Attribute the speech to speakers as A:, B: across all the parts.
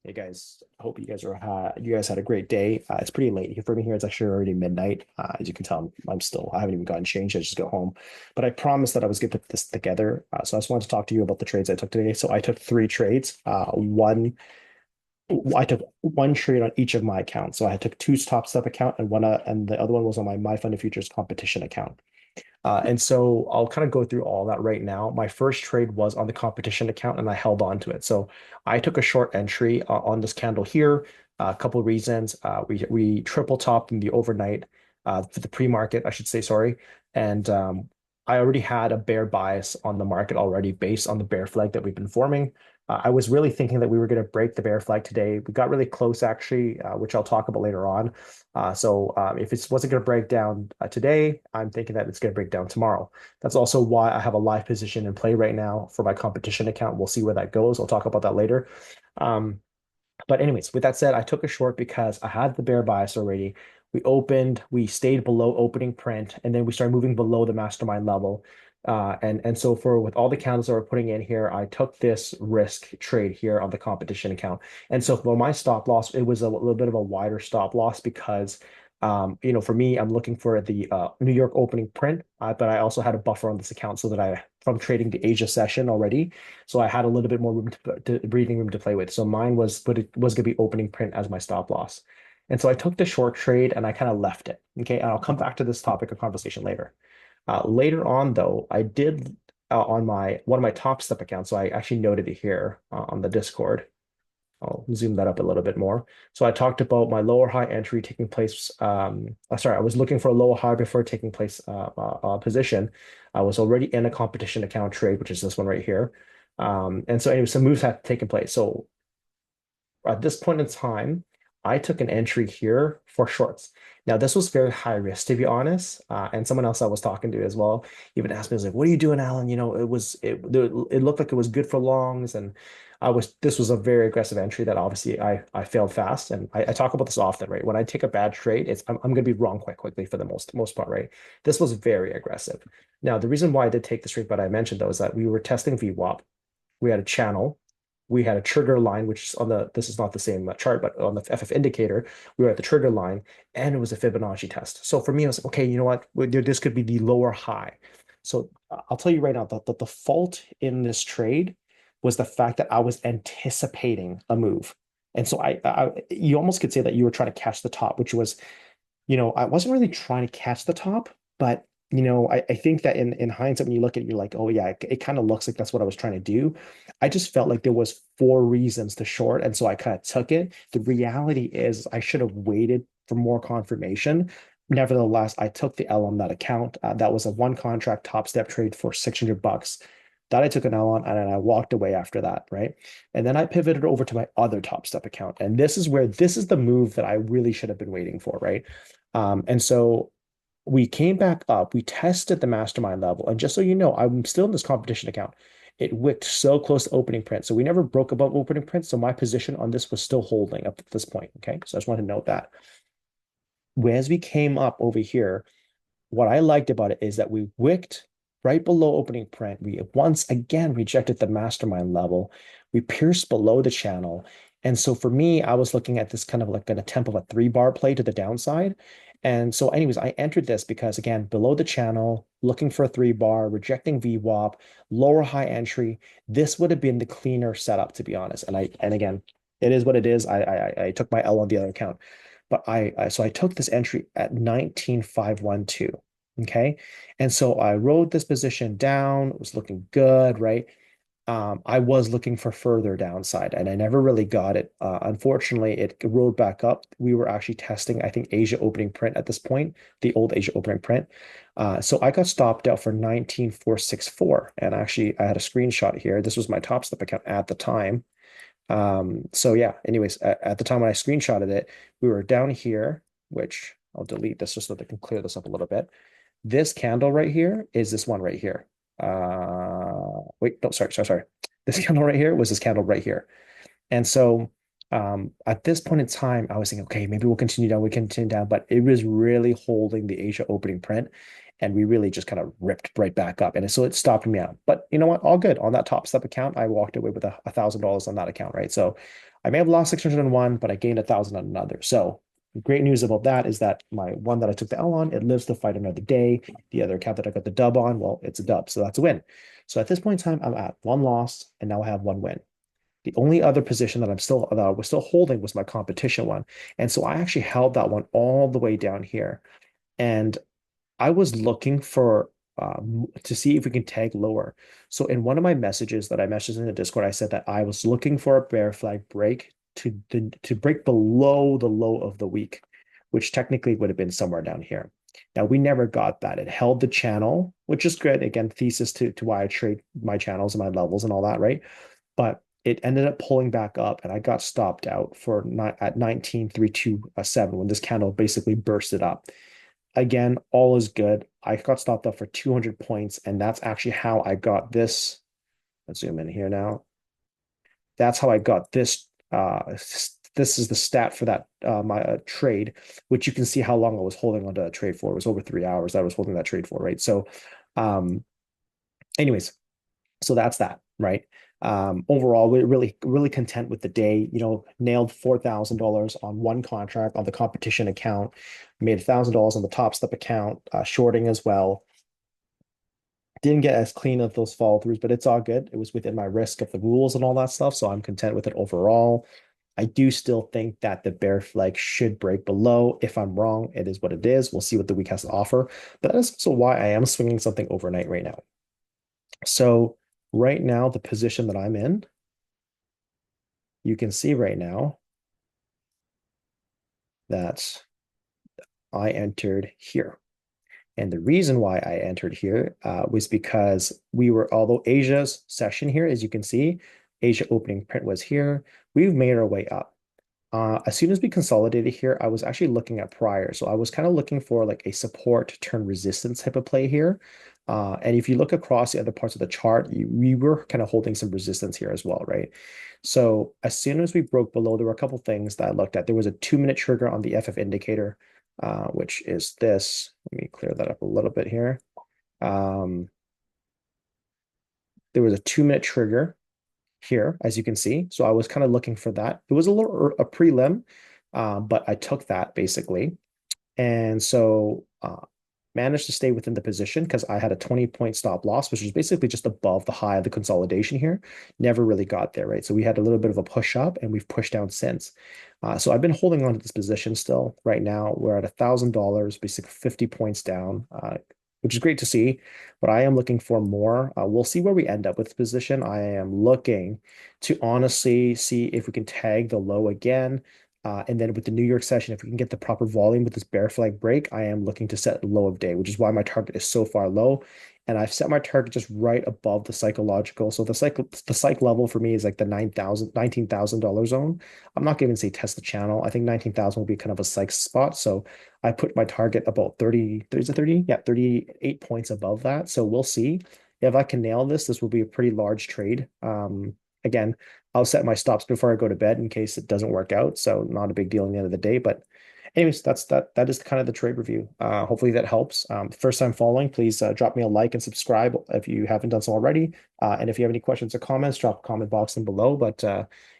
A: Hey guys, I hope you guys had a great day. It's pretty late here for me here. It's actually already midnight. As you can tell, I haven't even gotten changed. I just got home, but I promised that I was going to put this together. So I just wanted to talk to you about the trades I took today. So I took three trades. I took one trade on each of my accounts. So I took two Topstep account and and the other one was on my Fund Futures competition account. And so I'll kind of go through all that right now. My first trade was on the competition account and I held on to it. So I took a short entry on this candle here. A couple of reasons. We triple topped in the overnight for the pre-market, I should say, sorry. And I already had a bear bias on the market already based on the bear flag that we've been forming. I was really thinking that we were going to break the bear flag today. We got really close actually, which I'll talk about later on. If it wasn't going to break down today, I'm thinking that it's going to break down tomorrow. That's also why I have a live position in play right now for my competition account. We'll see where that goes. I'll talk about that later. Um, but anyways, with that said, I took a short because I had the bear bias already. We stayed below opening print, and then we started moving below the mastermind level. And so for with all the candles that we're putting in here, I took this risk trade here on the competition account. And so for my stop loss, it was a little bit of a wider stop loss because for me, I'm looking for the New York opening print, but I also had a buffer on this account so that from trading the Asia session already, so I had a little bit more breathing room to play with. So mine was, but it was going to be opening print as my stop loss. And so I took the short trade and I kind of left it. Okay. And I'll come back to this topic of conversation later. Later on, though, I did on my one of my Topstep accounts. So I actually noted it here on the Discord. I'll zoom that up a little bit more. So I talked about my lower high entry taking place. Sorry, I was looking for a lower high before taking place position. I was already in a competition account trade, which is this one right here. And so anyway, some moves had taken place. So at this point in time, I took an entry here for shorts. Now, this was very high risk, to be honest. And someone else I was talking to as well even asked me, was like, "What are you doing, Alan?" It looked like it was good for longs, and this was a very aggressive entry that obviously I failed fast. And I talk about this often, right? When I take a bad trade, I'm going to be wrong quite quickly for the most part, right? This was very aggressive. Now, the reason why I did take this trade, but I mentioned though, is that we were testing VWAP. We had a channel, we had a trigger line, which is this is not the same chart, but on the FF indicator, we were at the trigger line and it was a Fibonacci test. So for me, I was like, okay, you know what? This could be the lower high. So I'll tell you right now that the fault in this trade was the fact that I was anticipating a move. And so you almost could say that you were trying to catch the top, which was, I wasn't really trying to catch the top, but I think that in hindsight, when you look at it, you're like, oh yeah, it kind of looks like that's what I was trying to do. I just felt like there was four reasons to short, and so I kind of took it. The reality is I should have waited for more confirmation. Nevertheless, I took the L on that account. That was a one contract top step trade for $600 that I took an L on, and then I walked away after that, right? And then I pivoted over to my other top step account. And this is the move that I really should have been waiting for, right? And so we came back up, we tested the mastermind level. And just so you know, I'm still in this competition account. It wicked so close to opening print. So we never broke above opening print. So my position on this was still holding up at this point. Okay. So I just want to note that. As we came up over here, what I liked about it is that we wicked right below opening print. We once again rejected the mastermind level. We pierced below the channel. And so for me, I was looking at this kind of like an attempt of a 3-bar play to the downside. And so, anyways, I entered this because again, below the channel, looking for a 3-bar, rejecting VWAP, lower high entry. This would have been the cleaner setup, to be honest. And again, it is what it is. I took my L on the other account. But so I took this entry at 19,512. Okay. And so I rode this position down. It was looking good, right? I was looking for further downside and I never really got it. Unfortunately, it rode back up. We were actually testing, I think, Asia opening print at this point, the old Asia opening print. So I got stopped out for 19,464. And actually, I had a screenshot here. This was my Topstep account at the time. So yeah, anyways, at the time when I screenshotted it, we were down here, which I'll delete this just so that I can clear this up a little bit. This candle right here is this one right here. Wait, no, sorry. This candle right here was this candle right here. And so at this point in time, I was thinking, okay, maybe we'll continue down, but it was really holding the Asia opening print. and we really just kind of ripped right back up. And so it stopped me out. But you know what? All good. On that Top Step account, I walked away with $1,000 on that account, right? So I may have lost 600 on one, but I gained 1,000 on another. So great news about that is that my one that I took the L on, it lives to fight another day. The other account that I got the dub on, well, it's a dub. So that's a win. So at this point in time, I'm at one loss and now I have one win. The only other position that I was still holding was my competition one. And so I actually held that one all the way down here. And I was looking for to see if we can tag lower. So in one of my messages that I messaged in the Discord, I said that I was looking for a bear flag break to break below the low of the week, which technically would have been somewhere down here. Now we never got that. It held the channel, which is good. Again, thesis to why I trade my channels and my levels and all that, right? But it ended up pulling back up, and I got stopped out for at 19,327 when this candle basically bursted up. Again, all is good. I got stopped up for 200 points, and that's actually how I got this. Let's zoom in here now. That's how I got this. This is the stat for that my trade, which you can see how long I was holding onto that trade for. It was over 3 hours that I was holding that trade for, right? So, um, anyways, so that's that, right? Overall, we're really content with the day. You know, nailed $4,000 on one contract on the competition account, made $1,000 on the Top Step account, shorting as well. Didn't get as clean of those follow throughs, but it's all good. It was within my risk of the rules and all that stuff, so I'm content with it overall. I do still think that the bear flag should break below. If I'm wrong, it is what it is. We'll see what the week has to offer. But that is also why I am swinging something overnight right now. So right now, the position that I'm in, you can see right now that I entered here. And the reason why I entered here was because although Asia's session here, as you can see, Asia opening print was here, we've made our way up. As soon as we consolidated here, I was actually looking at prior. So I was kind of looking for like a support turn resistance type of play here. And if you look across the other parts of the chart, we were kind of holding some resistance here as well, right? So as soon as we broke below, there were a couple things that I looked at. There was a 2-minute trigger on the FF indicator, which is this. Let me clear that up a little bit here. Um, there was a 2-minute trigger here, as you can see. So I was kind of looking for that. It was a prelim, but I took that basically. And so managed to stay within the position because I had a 20-point stop loss, which was basically just above the high of the consolidation here. Never really got there, right? So we had a little bit of a push up and we've pushed down since. So I've been holding on to this position still. Right now, we're at $1,000, basically 50 points down, which is great to see, but I am looking for more. We'll see where we end up with this position. I am looking to honestly see if we can tag the low again. And then with the New York session, if we can get the proper volume with this bear flag break, I am looking to set a low of day, which is why my target is so far low. And I've set my target just right above the psychological. So the psych level for me is like the $19,000 zone. I'm not going to say test the channel. I think 19,000 will be kind of a psych spot. So I put my target about 30, yeah, 38 points above that. So we'll see. If I can nail this, this will be a pretty large trade. Again, I'll set my stops before I go to bed in case it doesn't work out. So not a big deal in the end of the day. But anyways, that is kind of the trade review. Hopefully that helps. First time following, please drop me a like and subscribe if you haven't done so already. And if you have any questions or comments, drop a comment box in below. But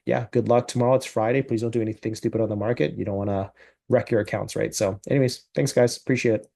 A: yeah, good luck tomorrow. It's Friday. Please don't do anything stupid on the market. You don't want to wreck your accounts, right? So anyways, thanks guys. Appreciate it.